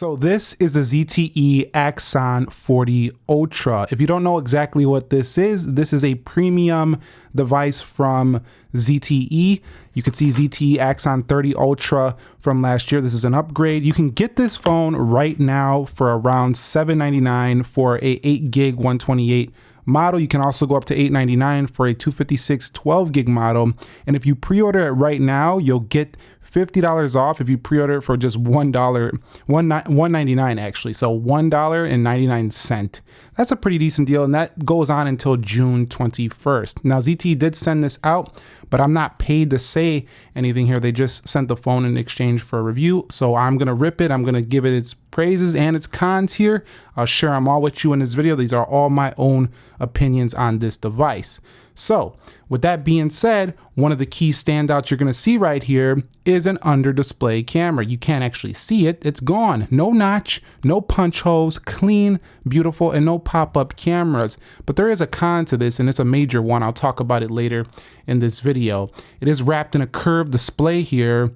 So this is the ZTE Axon 40 Ultra. If you don't know exactly what this is a premium device from ZTE. You can see ZTE Axon 30 Ultra from last year. This is an upgrade. You can get this phone right now for around $799 for a 8 gig 128 model. You can also go up to $899 for a 256 12 gig model. And if you pre-order it right now, you'll get $50 off if you pre-order it for just $1.99 actually. So $1.99. That's a pretty decent deal, and that goes on until June 21st. Now ZTE did send this out, but I'm not paid to say anything here. They just sent the phone in exchange for a review. So I'm gonna rip it. I'm gonna give it its praises and its cons here. I'll share them all with you in this video. These are all my own opinions on this device. So with that being said, one of the key standouts you're gonna see right here is an under display camera. You can't actually see it, it's gone. No notch, no punch holes, clean, beautiful, and no pop-up cameras. But there is a con to this, and it's a major one. I'll talk about it later in this video. It is wrapped in a curved display here.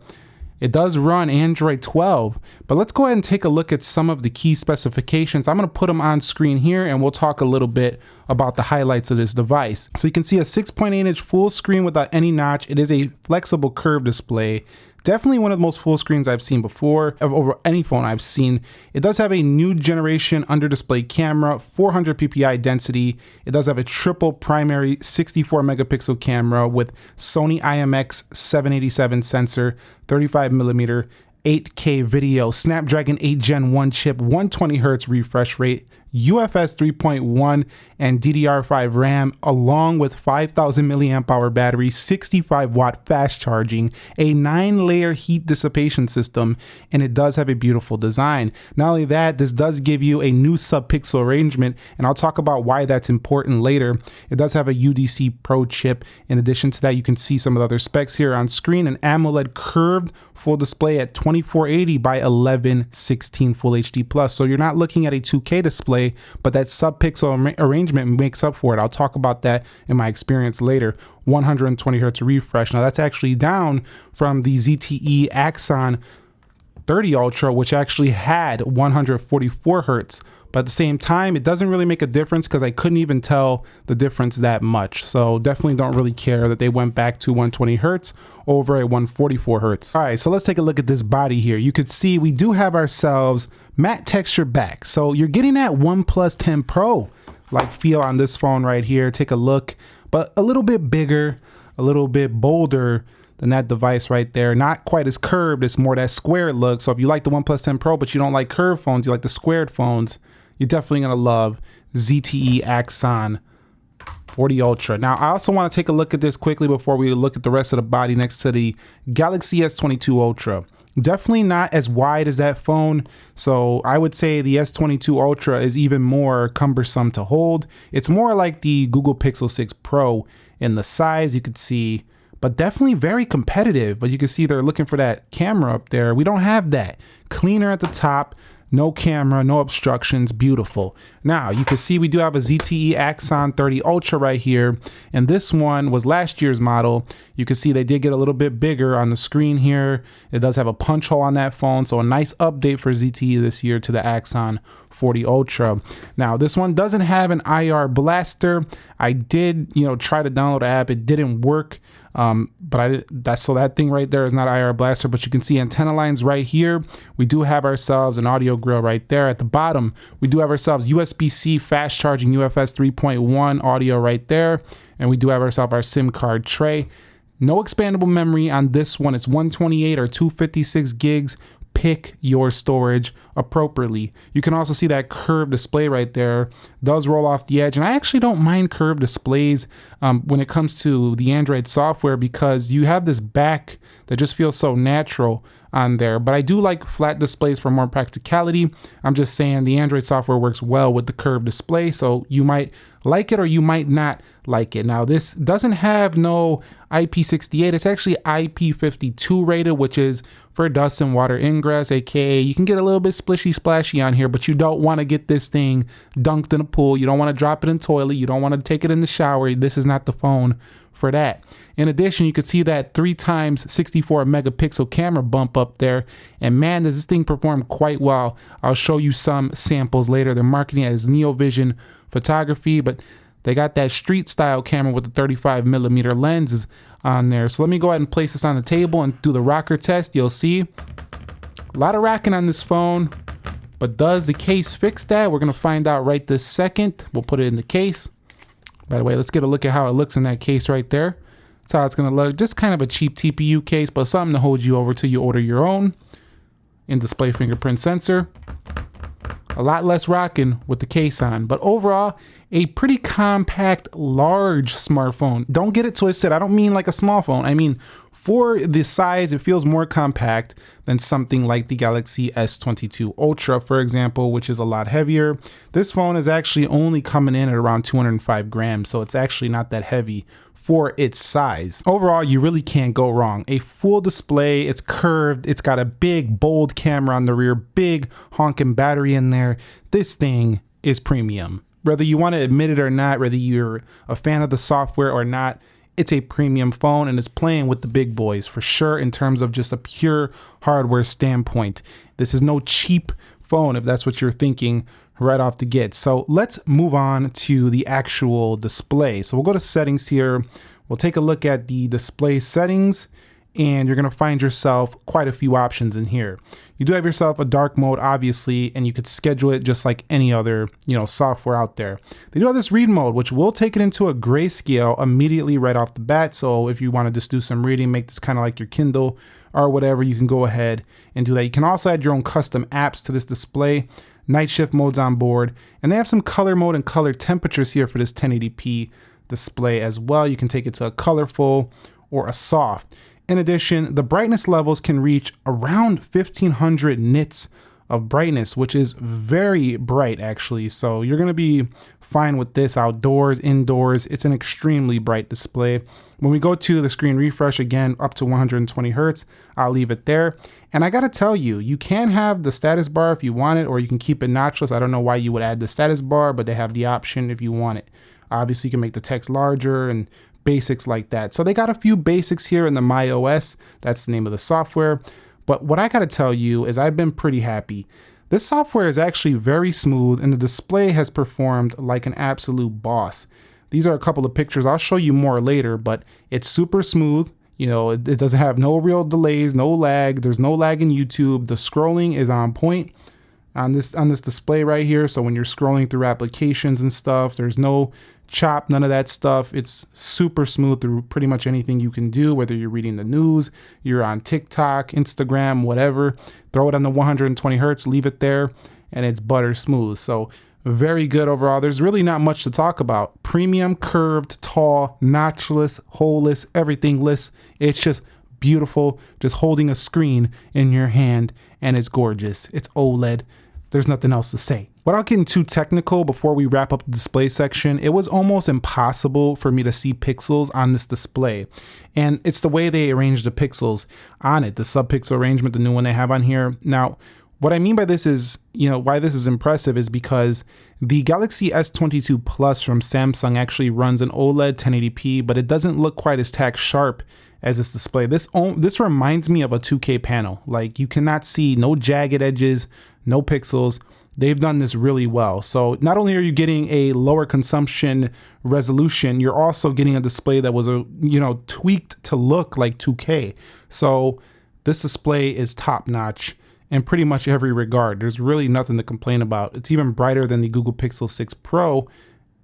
It does run Android 12, but let's go ahead and take a look at some of the key specifications. I'm gonna put them on screen here and we'll talk a little bit about the highlights of this device. So you can see a 6.8-inch full screen without any notch. It is a flexible curved display. Definitely one of the most full screens I've seen before, over any phone I've seen. It does have a new generation under display camera, 400 ppi density. It does have a triple primary 64 megapixel camera with Sony IMX787 sensor, 35mm 8K video, Snapdragon 8 Gen 1 chip, 120 Hz refresh rate, UFS 3.1 and DDR5 RAM, along with 5,000 milliamp hour battery, 65 watt fast charging, a 9-layer heat dissipation system, and it does have a beautiful design. Not only that, this does give you a new sub-pixel arrangement, and I'll talk about why that's important later. It does have a UDC Pro chip. In addition to that, you can see some of the other specs here on screen. An AMOLED curved full display at 2480 by 1116 Full HD Plus. So you're not looking at a 2K display, but that sub-pixel arrangement makes up for it. I'll talk about that in my experience later. 120 Hz refresh. Now that's actually down from the ZTE Axon 30 Ultra, which actually had 144 Hz. But at the same time, it doesn't really make a difference because I couldn't even tell the difference that much. So definitely don't really care that they went back to 120 Hz over a 144 Hz. All right, so let's take a look at this body here. You could see we do have ourselves matte texture back. So you're getting that OnePlus 10 Pro like feel on this phone right here. Take a look, but a little bit bigger, a little bit bolder than that device right there. Not quite as curved, it's more that squared look. So if you like the OnePlus 10 Pro, but you don't like curved phones, you like the squared phones, you're definitely gonna love ZTE Axon 40 Ultra. Now, I also wanna take a look at this quickly before we look at the rest of the body next to the Galaxy S22 Ultra. Definitely not as wide as that phone. So I would say the S22 Ultra is even more cumbersome to hold. It's more like the Google Pixel 6 Pro in the size, you could see, but definitely very competitive. But you can see they're looking for that camera up there. We don't have that. Cleaner at the top, no camera, no obstructions, beautiful. Now you can see we do have a ZTE Axon 30 Ultra right here, and this one was last year's model. You can see they did get a little bit bigger on the screen here. It does have a punch hole on that phone, so a nice update for ZTE this year to the Axon 40 Ultra. Now this one doesn't have an IR blaster. I did, try to download the app. It didn't work. But that thing right there is not IR blaster, but you can see antenna lines right here. We do have ourselves an audio grill right there at the bottom. We do have ourselves USB-C fast charging UFS 3.1 audio right there. And we do have ourselves our SIM card tray. No expandable memory on this one. It's 128 or 256 gigs. Pick your storage appropriately. You can also see that curved display right there does roll off the edge, and I actually don't mind curved displays when it comes to the Android software because you have this back that just feels so natural on there. But I do like flat displays for more practicality. I'm just saying the Android software works well with the curved display, so you might like it or you might not like it. Now, this doesn't have no IP68. It's actually IP52 rated, which is for dust and water ingress, aka you can get a little bit splishy splashy on here, but you don't want to get this thing dunked in a pool. You don't want to drop it in the toilet. You don't want to take it in the shower. This is not the phone for that. In addition, you could see that 3x 64 megapixel camera bump up there, and man, does this thing perform quite well. I'll show you some samples later. They're marketing it as Neo Vision photography, but they got that street style camera with the 35mm lenses on there. So let me go ahead and place this on the table and do the rocker test. You'll see a lot of racking on this phone, but does the case fix that? We're gonna find out right this second. We'll put it in the case. By the way, let's get a look at how it looks in that case right there. That's how it's gonna look. Just kind of a cheap TPU case, but something to hold you over till you order your own. In-display fingerprint sensor. A lot less rocking with the case on, but overall, a pretty compact, large smartphone. Don't get it twisted. I don't mean like a small phone. I mean, for the size, it feels more compact than something like the Galaxy S22 Ultra, for example, which is a lot heavier. This phone is actually only coming in at around 205 grams, so it's actually not that heavy for its size. Overall, you really can't go wrong. A full display, it's curved, it's got a big, bold camera on the rear, big honking battery in there. This thing is premium. Whether you want to admit it or not, whether you're a fan of the software or not, it's a premium phone and it's playing with the big boys for sure in terms of just a pure hardware standpoint. This is no cheap phone if that's what you're thinking right off the get. So let's move on to the actual display. So we'll go to settings here. We'll take a look at the display settings, and you're gonna find yourself quite a few options in here. You do have yourself a dark mode, obviously, and you could schedule it just like any other, software out there. They do have this read mode, which will take it into a grayscale immediately right off the bat. So if you want to just do some reading, make this kind of like your Kindle or whatever, you can go ahead and do that. You can also add your own custom apps to this display. Night shift modes on board, and they have some color mode and color temperatures here for this 1080p display as well. You can take it to a colorful or a soft. In addition, the brightness levels can reach around 1500 nits of brightness, which is very bright actually. So you're gonna be fine with this outdoors, indoors. It's an extremely bright display. When we go to the screen refresh, again, up to 120 Hertz, I'll leave it there. And I gotta tell you, you can have the status bar if you want it, or you can keep it notchless. I don't know why you would add the status bar, but they have the option if you want it. Obviously, you can make the text larger and basics like that. So they got a few basics here in the MyOS. That's the name of the software. But what I gotta tell you is I've been pretty happy. This software is actually very smooth, and the display has performed like an absolute boss. These are a couple of pictures. I'll show you more later, but it's super smooth. It doesn't have no real delays, no lag. There's no lag in YouTube. The scrolling is on point on this display right here. So when you're scrolling through applications and stuff, there's no chop, none of that stuff. It's super smooth through pretty much anything you can do, whether you're reading the news, you're on TikTok, Instagram, whatever. Throw it on the 120 Hertz, leave it there, and it's butter smooth. So very good overall. There's really not much to talk about. Premium, curved, tall, notchless, holeless, everythingless. It's just beautiful, just holding a screen in your hand, and it's gorgeous. It's OLED. There's nothing else to say. Without getting too technical, before we wrap up the display section, it was almost impossible for me to see pixels on this display. And it's the way they arrange the pixels on it, the sub-pixel arrangement, the new one they have on here. Now, what I mean by this is, why this is impressive is because the Galaxy S22 Plus from Samsung actually runs an OLED 1080p, but it doesn't look quite as tack sharp as this display. This reminds me of a 2K panel. Like, you cannot see no jagged edges, no pixels. They've done this really well. So not only are you getting a lower consumption resolution, you're also getting a display that was tweaked to look like 2K. So this display is top notch in pretty much every regard. There's really nothing to complain about. It's even brighter than the Google Pixel 6 Pro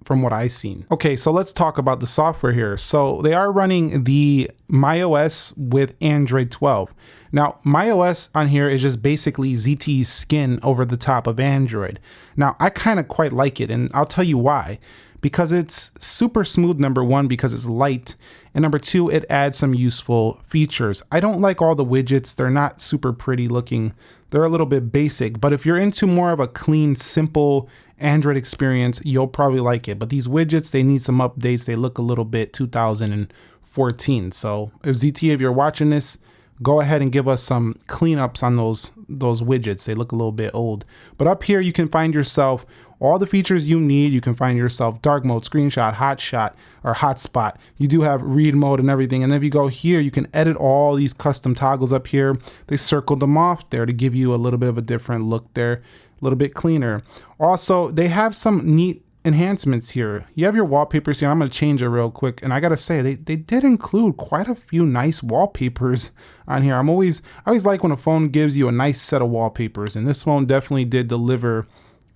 from what I've seen. Okay, so let's talk about the software here. So they are running the MyOS with Android 12. Now, MyOS on here is just basically ZTE's skin over the top of Android. Now, I kind of quite like it, and I'll tell you why. because it's super smooth, number one, because it's light, and number two, it adds some useful features. I don't like all the widgets. They're not super pretty looking. They're a little bit basic, but if you're into more of a clean, simple Android experience, you'll probably like it. But these widgets, they need some updates. They look a little bit 2014. So if ZTE, if you're watching this, go ahead and give us some cleanups on those widgets. They look a little bit old. But up here, you can find yourself all the features you need. You can find yourself dark mode, screenshot, hotshot, or hotspot. You do have read mode and everything. And then if you go here, you can edit all these custom toggles up here. They circled them off there to give you a little bit of a different look there, a little bit cleaner. Also, they have some neat enhancements here. You have your wallpapers here. I'm going to change it real quick. And I got to say, they did include quite a few nice wallpapers on here. I always like when a phone gives you a nice set of wallpapers. And this phone definitely did deliver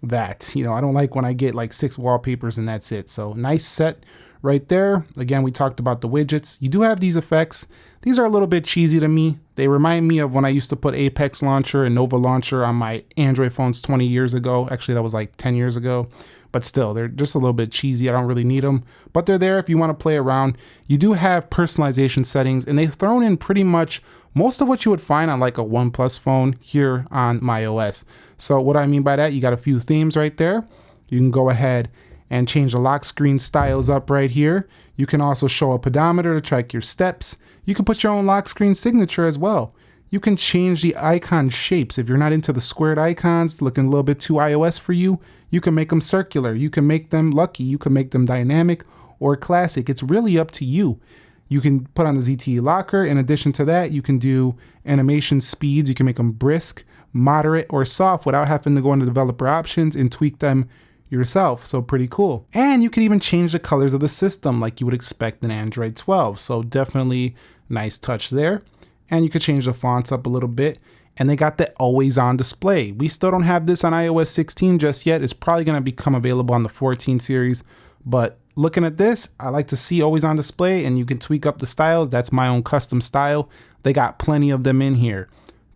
that. You know, I don't like when I get like 6 wallpapers and that's it. So nice set right there. Again, we talked about the widgets. You do have these effects. These are a little bit cheesy to me. They remind me of when I used to put Apex Launcher and Nova Launcher on my Android phones 20 years ago. Actually, that was like 10 years ago. But still, they're just a little bit cheesy. I don't really need them, but they're there if you want to play around. You do have personalization settings, and they've thrown in pretty much most of what you would find on like a OnePlus phone here on my OS. So what I mean by that, you got a few themes right there. You can go ahead and change the lock screen styles up right here. You can also show a pedometer to track your steps. You can put your own lock screen signature as well. You can change the icon shapes. If you're not into the squared icons, looking a little bit too iOS for you, you can make them circular. You can make them lucky. You can make them dynamic or classic. It's really up to you. You can put on the ZTE locker. In addition to that, you can do animation speeds. You can make them brisk, moderate, or soft without having to go into developer options and tweak them yourself. So pretty cool. And you can even change the colors of the system like you would expect in Android 12. So definitely nice touch there. And you could change the fonts up a little bit. And they got the always on display. We still don't have this on iOS 16 just yet. It's probably going to become available on the 14 series. But looking at this, I like to see always on display, and you can tweak up the styles. That's my own custom style. They got plenty of them in here.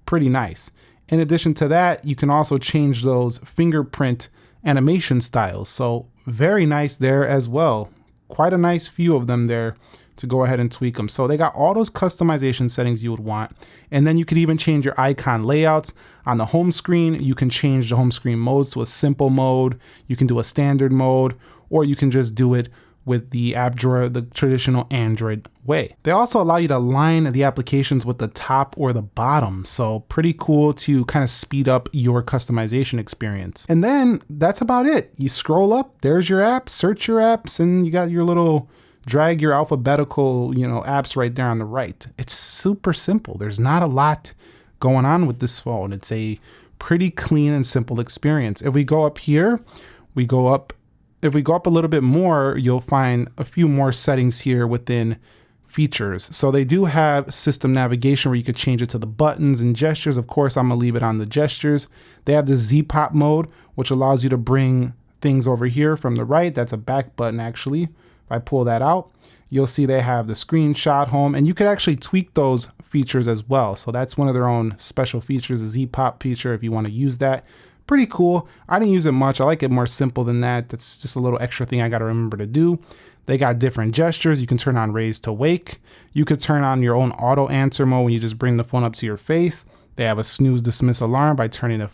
Pretty nice. In addition to that, you can also change those fingerprint animation styles. So very nice there as well. Quite a nice few of them there to go ahead and tweak them. So they got all those customization settings you would want. And then you could even change your icon layouts. On the home screen, you can change the home screen modes to a simple mode. You can do a standard mode, or you can just do it with the app drawer, the traditional Android way. They also allow you to align the applications with the top or the bottom. So pretty cool to kind of speed up your customization experience. And then that's about it. You scroll up, there's your apps, search your apps, and you got your little drag your alphabetical, apps right there on the right. It's super simple. There's not a lot going on with this phone. It's a pretty clean and simple experience. If we go up here, if we go up a little bit more, you'll find a few more settings here within features. So they do have system navigation where you could change it to the buttons and gestures. Of course, I'm gonna leave it on the gestures. They have the Z Pop mode, which allows you to bring things over here from the right. That's a back button actually. If I pull that out, you'll see they have the screenshot home, and you could actually tweak those features as well. So that's one of their own special features, the Z Pop feature, if you want to use that. Pretty cool. I didn't use it much. I like it more simple than that. That's just a little extra thing I got to remember to do. They got different gestures. You can turn on raise to wake. You could turn on your own auto answer mode when you just bring the phone up to your face. They have a snooze dismiss alarm by turning it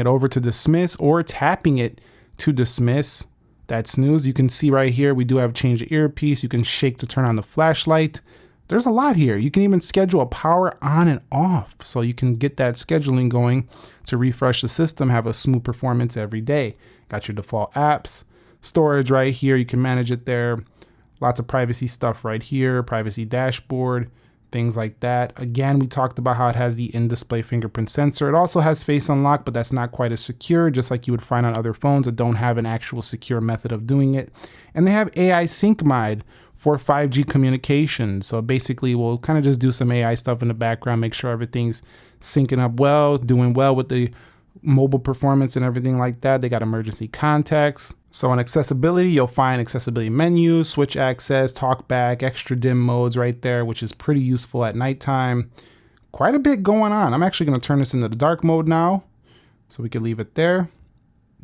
over to dismiss or tapping it to dismiss that snooze. You can see right here, we do have change the earpiece. You can shake to turn on the flashlight. There's a lot here. You can even schedule a power on and off. So you can get that scheduling going to refresh the system, have a smooth performance every day. Got your default apps, storage right here. You can manage it there. Lots of privacy stuff right here, privacy dashboard, things like that. Again, we talked about how it has the in-display fingerprint sensor. It also has face unlock, but that's not quite as secure, just like you would find on other phones that don't have an actual secure method of doing it. And they have AI sync mode for 5G communication. So basically we'll kind of just do some AI stuff in the background, make sure everything's syncing up well, doing well with the mobile performance and everything like that. They got emergency contacts. So on accessibility, you'll find accessibility menus, switch access, talkback, extra dim modes right there, which is pretty useful at nighttime. Quite a bit going on. I'm actually going to turn this into the dark mode now, so we can leave it there.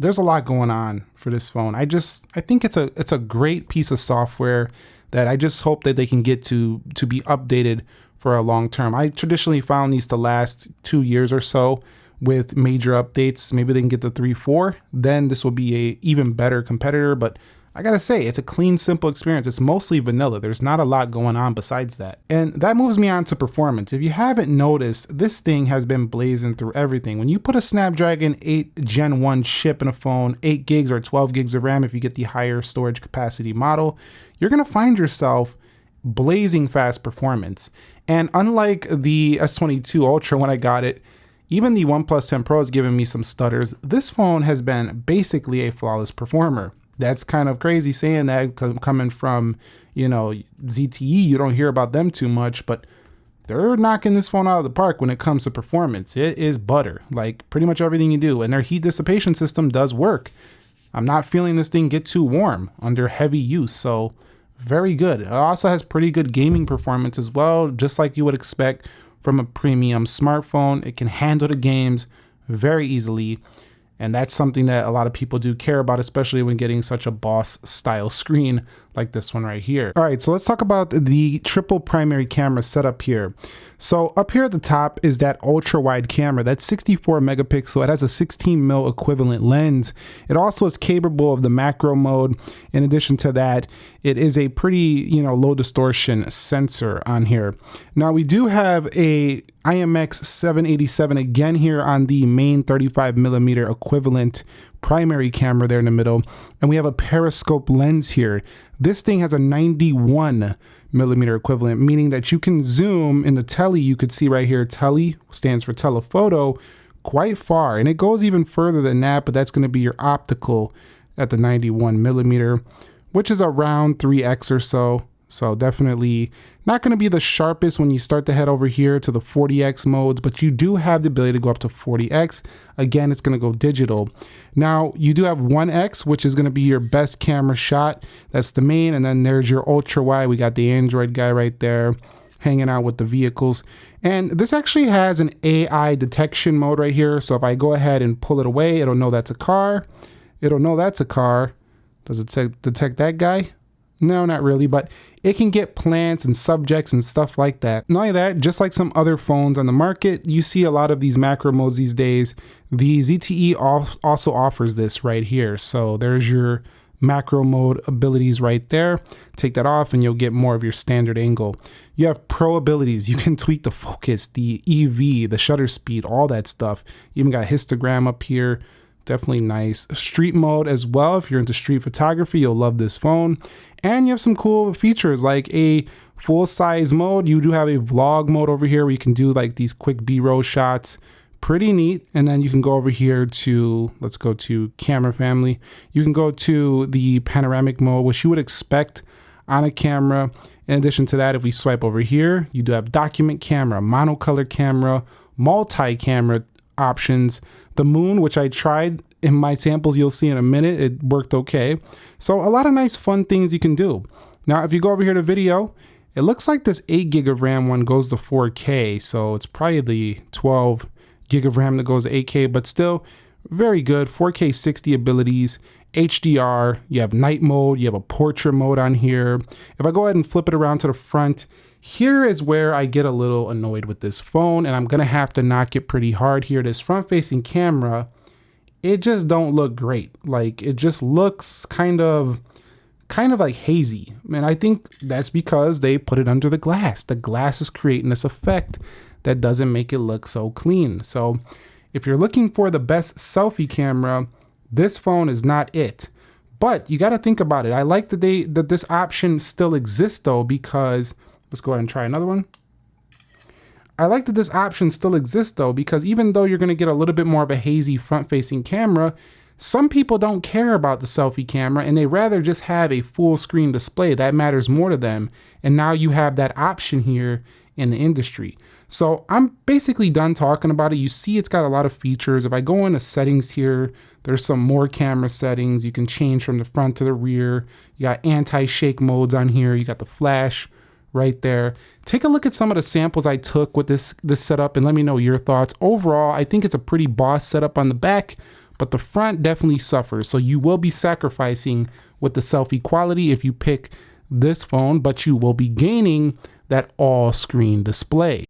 there's a lot going on for this phone. I think it's a great piece of software that I just hope that they can get to be updated for a long term. I traditionally found these to last 2 years or so with major updates. Maybe they can get the 3.4, then this will be a even better competitor. But I gotta say, it's a clean, simple experience. It's mostly vanilla. There's not a lot going on besides that. And that moves me on to performance. If you haven't noticed, this thing has been blazing through everything. When you put a Snapdragon 8 Gen 1 chip in a phone, 8 gigs or 12 gigs of RAM if you get the higher storage capacity model, you're gonna find yourself blazing fast performance. And unlike the S22 Ultra when I got it, even the OnePlus 10 Pro has given me some stutters. This phone has been basically a flawless performer. That's kind of crazy saying that coming from, you know, ZTE. You don't hear about them too much, but they're knocking this phone out of the park when it comes to performance. It is butter, like pretty much everything you do. And their heat dissipation system does work. I'm not feeling this thing get too warm under heavy use. So very good. It also has pretty good gaming performance as well, just like you would expect from a premium smartphone. It can handle the games very easily. And that's something that a lot of people do care about, especially when getting such a boss style screen like this one right here. All right, so let's talk about the triple primary camera setup here. So up here at the top is that ultra wide camera. That's 64 megapixel. It has a 16 mil equivalent lens. It also is capable of the macro mode. In addition to that, it is a pretty, low distortion sensor on here. Now we do have a IMX 787 again here on the main 35 millimeter equivalent primary camera there in the middle. And we have a periscope lens here. This thing has a 91 millimeter equivalent, meaning that you can zoom in the tele. You could see right here, tele stands for telephoto, quite far. And it goes even further than that, but that's going to be your optical at the 91 millimeter, which is around 3x or so. So definitely not going to be the sharpest when you start to head over here to the 40x modes, but you do have the ability to go up to 40x. Again, it's going to go digital. Now you do have 1x, which is going to be your best camera shot. That's the main. And then there's your ultra wide. We got the Android guy right there hanging out with the vehicles. And this actually has an AI detection mode right here. So if I go ahead and pull it away, it'll know that's a car. It'll know that's a car. Does it detect that guy? No, not really, but it can get plants and subjects and stuff like that. Not only that, just like some other phones on the market, you see a lot of these macro modes these days. The ZTE also offers this right here. So there's your macro mode abilities right there. Take that off and you'll get more of your standard angle. You have pro abilities. You can tweak the focus, the EV, the shutter speed, all that stuff. You even got histogram up here. Definitely nice. Street mode as well. If you're into street photography, you'll love this phone. And you have some cool features like a full size mode. You do have a vlog mode over here where you can do like these quick B-roll shots. Pretty neat. And then you can go over here to, let's go to camera family. You can go to the panoramic mode, which you would expect on a camera. In addition to that, if we swipe over here, you do have document camera, monocolor camera, multi-camera options, the moon, which I tried in my samples, you'll see in a minute, it worked okay. So a lot of nice fun things you can do. Now, if you go over here to video, it looks like this 8 gig of RAM one goes to 4K. So it's probably the 12 gig of RAM that goes to 8K, but still very good. 4K 60 abilities, HDR, you have night mode, you have a portrait mode on here. If I go ahead and flip it around to the front, here is where I get a little annoyed with this phone, and I'm gonna have to knock it pretty hard here. This front-facing camera, it just don't look great. Like, it just looks kind of like hazy. And I think that's because they put it under the glass. The glass is creating this effect that doesn't make it look so clean. So if you're looking for the best selfie camera, this phone is not it. But you gotta think about it. I like that this option still exists though, because let's go ahead and try another one. I like that this option still exists though, because even though you're gonna get a little bit more of a hazy front-facing camera, some people don't care about the selfie camera and they rather just have a full screen display. That matters more to them. And now you have that option here in the industry. So I'm basically done talking about it. You see it's got a lot of features. If I go into settings here, there's some more camera settings. You can change from the front to the rear. You got anti-shake modes on here. You got the flash right there. Take a look at some of the samples I took with this setup and let me know your thoughts. Overall, I think it's a pretty boss setup on the back, but the front definitely suffers. So you will be sacrificing with the selfie quality if you pick this phone, but you will be gaining that all screen display.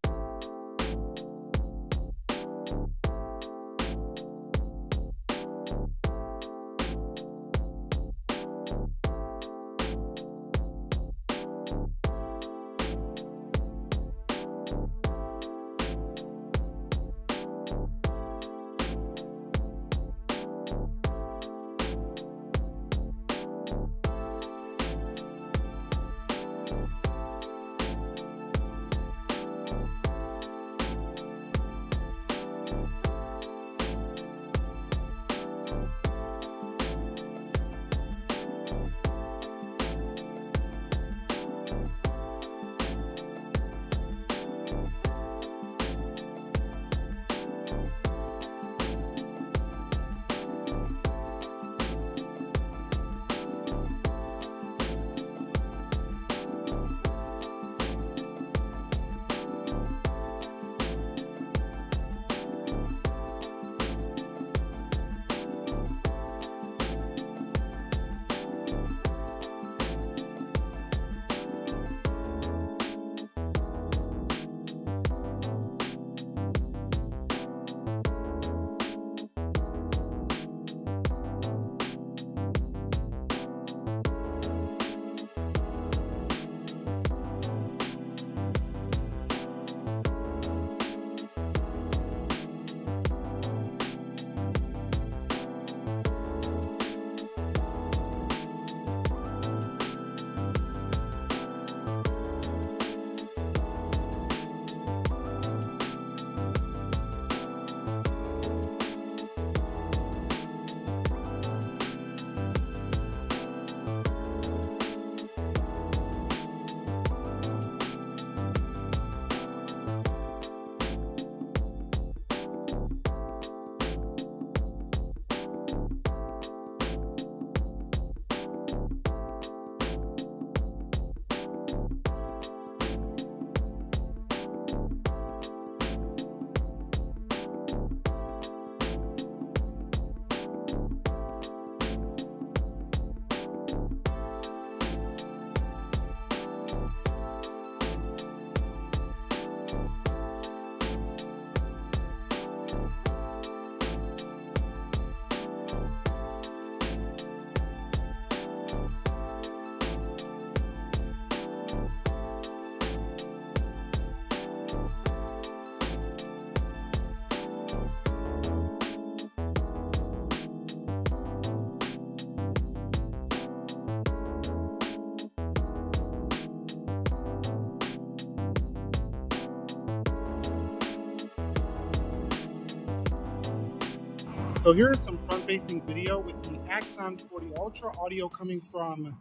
So here is some front-facing video with the Axon 40 Ultra, audio coming from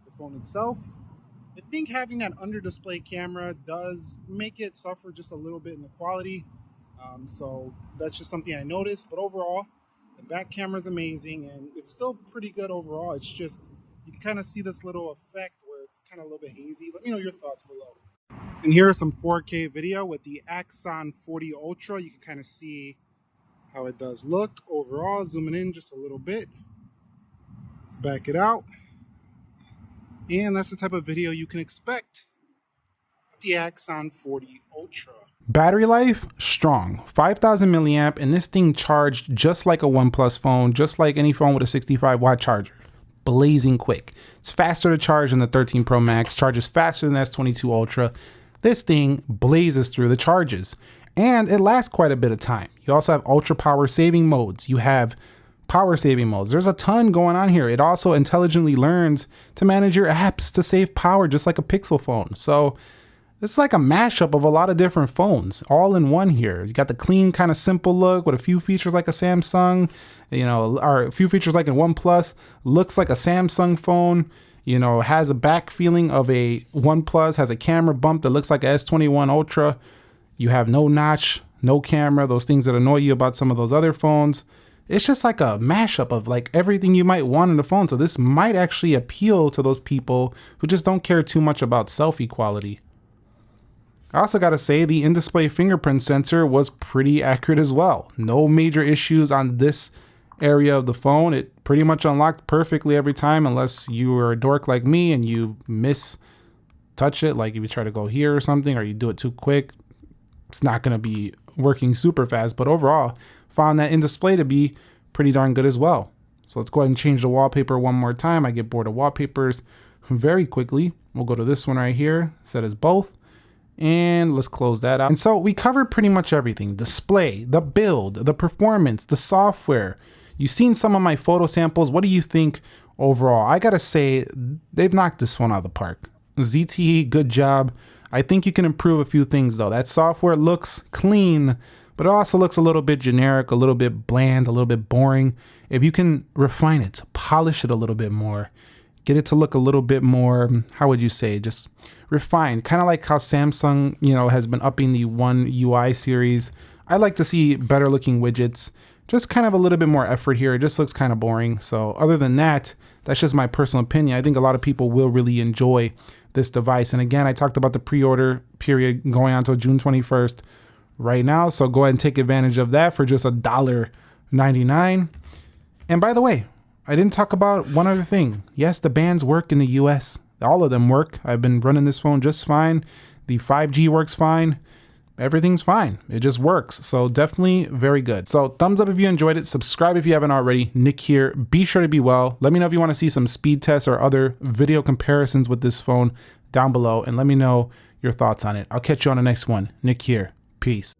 the phone itself. I think having that under-display camera does make it suffer just a little bit in the quality. So that's just something I noticed. But overall, the back camera is amazing, and it's still pretty good overall. It's just, you can kind of see this little effect where it's kind of a little bit hazy. Let me know your thoughts below. And here is some 4K video with the Axon 40 Ultra. You can kind of see how it does look overall. Zooming in just a little bit. Let's back it out. And that's the type of video you can expect with the Axon 40 Ultra. Battery life, strong, 5,000 milliamp, and this thing charged just like a OnePlus phone, just like any phone with a 65-watt charger. Blazing quick. It's faster to charge than the 13 Pro Max, charges faster than the S22 Ultra. This thing blazes through the charges, and it lasts quite a bit of time. You also have ultra power saving modes. You have power saving modes. There's a ton going on here. It also intelligently learns to manage your apps to save power, just like a Pixel phone. So it's like a mashup of a lot of different phones all in one here. You got the clean, kind of simple look with a few features like a Samsung, or a few features like a OnePlus. Looks like a Samsung phone, has a back feeling of a OnePlus, has a camera bump that looks like a S21 Ultra. You have no notch, no camera, those things that annoy you about some of those other phones. It's just like a mashup of like everything you might want in a phone. So this might actually appeal to those people who just don't care too much about selfie quality. I also got to say the in-display fingerprint sensor was pretty accurate as well. No major issues on this area of the phone, it pretty much unlocked perfectly every time, unless you were a dork like me and you miss touch it. Like if you try to go here or something, or you do it too quick, it's not going to be working super fast. But overall, found that in display to be pretty darn good as well. So let's go ahead and change the wallpaper one more time. I get bored of wallpapers very quickly. We'll go to this one right here, set as both, and let's close that out. And so we covered pretty much everything: display, the build, the performance, the software. You've seen some of my photo samples. What do you think overall? I gotta say, they've knocked this one out of the park. ZTE, good job. I think you can improve a few things though. That software looks clean, but it also looks a little bit generic, a little bit bland, a little bit boring. If you can refine it, polish it a little bit more, get it to look a little bit more, how would you say, just refined, kind of like how Samsung, has been upping the One UI series. I like to see better looking widgets, just kind of a little bit more effort here. It just looks kind of boring. So other than that, that's just my personal opinion. I think a lot of people will really enjoy this device. And again, I talked about the pre-order period going on until June 21st right now. So go ahead and take advantage of that for just $1.99. And by the way, I didn't talk about one other thing. Yes, the bands work in the US. All of them work. I've been running this phone just fine. The 5G works fine. Everything's fine. It just works. So definitely very good. So thumbs up if you enjoyed it. Subscribe if you haven't already. Nick here. Be sure to be well. Let me know if you want to see some speed tests or other video comparisons with this phone down below, and let me know your thoughts on it. I'll catch you on the next one. Nick here. Peace.